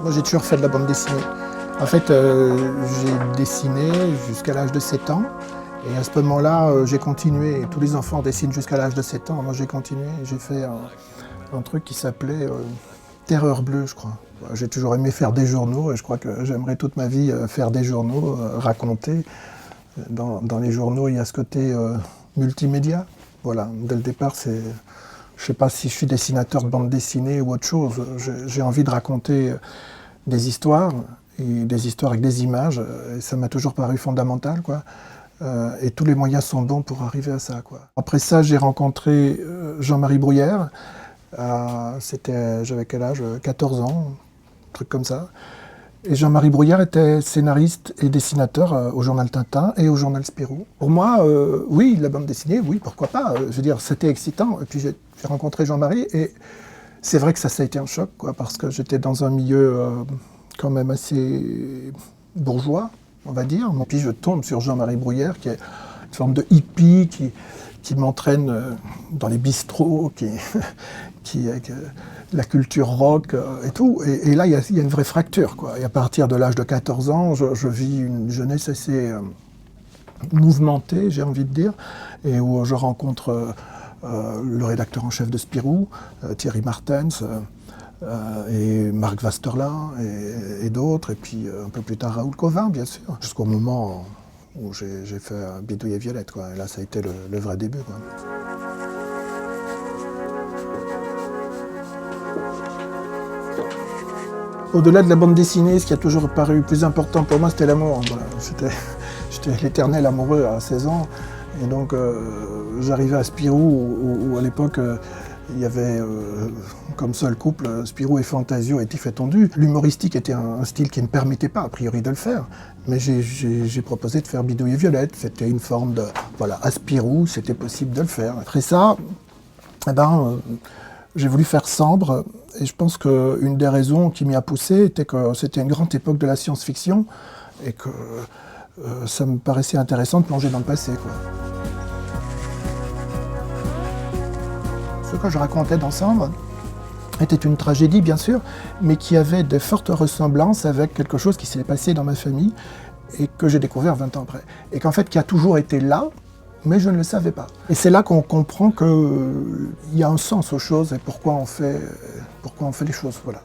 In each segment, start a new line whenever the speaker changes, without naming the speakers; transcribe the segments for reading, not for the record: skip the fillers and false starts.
Moi, j'ai toujours fait de la bande dessinée. En fait, j'ai dessiné jusqu'à l'âge de 7 ans. Et à ce moment-là, j'ai continué. Tous les enfants dessinent jusqu'à l'âge de 7 ans. Moi, j'ai continué. J'ai fait un truc qui s'appelait Terreur bleue, je crois. J'ai toujours aimé faire des journaux et je crois que j'aimerais toute ma vie faire des journaux, raconter. Dans les journaux, il y a ce côté multimédia. Voilà, dès le départ, c'est... Je ne sais pas si je suis dessinateur de bande dessinée ou autre chose. J'ai envie de raconter des histoires, et des histoires avec des images. Et ça m'a toujours paru fondamental, quoi. Et tous les moyens sont bons pour arriver à ça, quoi. Après ça, j'ai rencontré Jean-Marie Bruyère. J'avais quel âge? 14 ans, un truc comme ça. Et Jean-Marie Bruyère était scénariste et dessinateur au journal Tintin et au journal Spirou. Pour moi, oui, la bande dessinée, oui, pourquoi pas. Je veux dire, c'était excitant. Et puis j'ai rencontré Jean-Marie et c'est vrai que ça a été un choc, quoi, parce que j'étais dans un milieu quand même assez bourgeois, on va dire. Et puis je tombe sur Jean-Marie Bruyère, qui est une forme de hippie, qui m'entraîne dans les bistrots, qui la culture rock et tout. Et là, il y a une vraie fracture, quoi. Et à partir de l'âge de 14 ans, je vis une jeunesse assez mouvementée, j'ai envie de dire, et où je rencontre le rédacteur en chef de Spirou, Thierry Martens, et Marc Vasterlin, et d'autres, et puis un peu plus tard Raoul Cauvin, bien sûr, jusqu'au moment où j'ai fait Bidouille et Violette, quoi. Et là, ça a été le vrai début, quoi. Au-delà de la bande dessinée, ce qui a toujours paru plus important pour moi, c'était l'amour. Voilà. J'étais l'éternel amoureux à 16 ans. Et donc, j'arrivais à Spirou, où à l'époque, il y avait comme seul couple Spirou et Fantasio et Tif et Tondu. L'humoristique était un style qui ne permettait pas, a priori, de le faire. Mais j'ai proposé de faire Bidouille et Violette. C'était une forme de... Voilà, à Spirou, c'était possible de le faire. Après ça, eh ben, j'ai voulu faire Sambre. Et je pense qu'une des raisons qui m'y a poussé était que c'était une grande époque de la science-fiction et que ça me paraissait intéressant de plonger dans le passé, quoi. Ce que je racontais dans Sambre était une tragédie, bien sûr, mais qui avait de fortes ressemblances avec quelque chose qui s'est passé dans ma famille et que j'ai découvert 20 ans après. Et qu'en fait, qui a toujours été là, mais je ne le savais pas. Et c'est là qu'on comprend qu'il y a un sens aux choses et pourquoi on fait les choses. Voilà.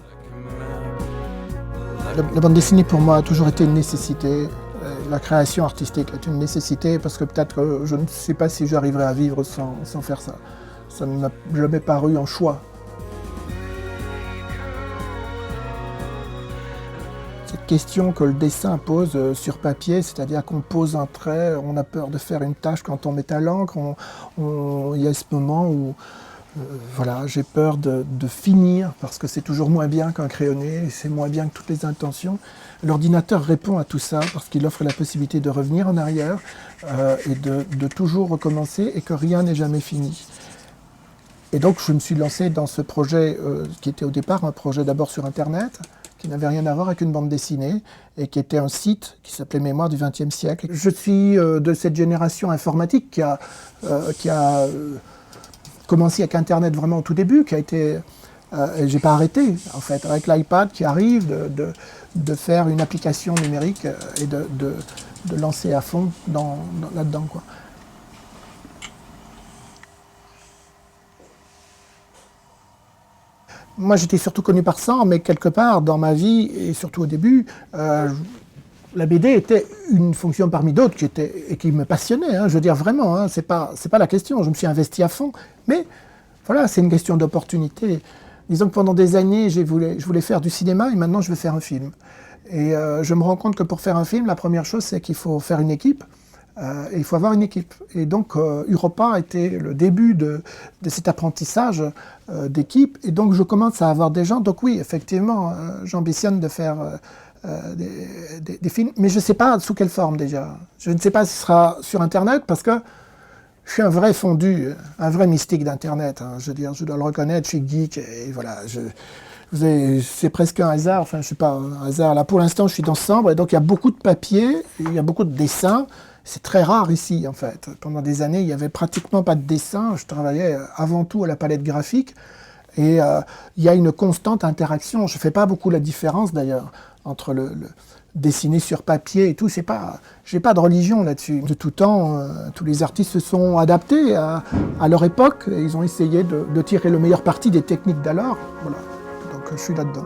La bande dessinée, pour moi, a toujours été une nécessité. La création artistique est une nécessité parce que peut-être que je ne sais pas si j'arriverai à vivre sans faire ça. Ça ne m'a jamais paru un choix. Cette question que le dessin pose sur papier, c'est-à-dire qu'on pose un trait, on a peur de faire une tache quand on met à l'encre, il y a ce moment où voilà, j'ai peur de finir parce que c'est toujours moins bien qu'un crayonné, c'est moins bien que toutes les intentions. L'ordinateur répond à tout ça parce qu'il offre la possibilité de revenir en arrière et de toujours recommencer et que rien n'est jamais fini. Et donc je me suis lancé dans ce projet qui était au départ un projet d'abord sur Internet, qui n'avait rien à voir avec une bande dessinée, et qui était un site qui s'appelait Mémoire du XXe siècle. Je suis de cette génération informatique qui a commencé avec Internet vraiment au tout début, qui a été... et j'ai pas arrêté, en fait, avec l'iPad qui arrive, de faire une application numérique et de lancer à fond là-dedans, quoi. Moi, j'étais surtout connu par ça, mais quelque part, dans ma vie, et surtout au début, la BD était une fonction parmi d'autres qui me passionnait. Hein, je veux dire, vraiment, hein, c'est pas la question. Je me suis investi à fond. Mais voilà, c'est une question d'opportunité. Disons que pendant des années, je voulais faire du cinéma et maintenant, je veux faire un film. Et je me rends compte que pour faire un film, la première chose, c'est qu'il faut faire une équipe. Et il faut avoir une équipe. Et donc, Europa a été le début de cet apprentissage d'équipe. Et donc, je commence à avoir des gens. Donc oui, effectivement, j'ambitionne de faire des films. Mais je ne sais pas sous quelle forme déjà. Je ne sais pas si ce sera sur Internet, parce que je suis un vrai fondu, un vrai mystique d'Internet. Hein. Je veux dire, je dois le reconnaître, je suis geek. Et voilà, c'est presque un hasard. Enfin, je ne sais pas, un hasard. Là, pour l'instant, je suis dans Sambre. Et donc, il y a beaucoup de papier, il y a beaucoup de dessins. C'est très rare ici, en fait. Pendant des années, il n'y avait pratiquement pas de dessin. Je travaillais avant tout à la palette graphique. Et il y a une constante interaction. Je ne fais pas beaucoup la différence d'ailleurs entre le dessiner sur papier et tout. J'ai pas de religion là-dessus. De tout temps, tous les artistes se sont adaptés à leur époque. Et ils ont essayé de tirer le meilleur parti des techniques d'alors. Voilà. Donc je suis là-dedans.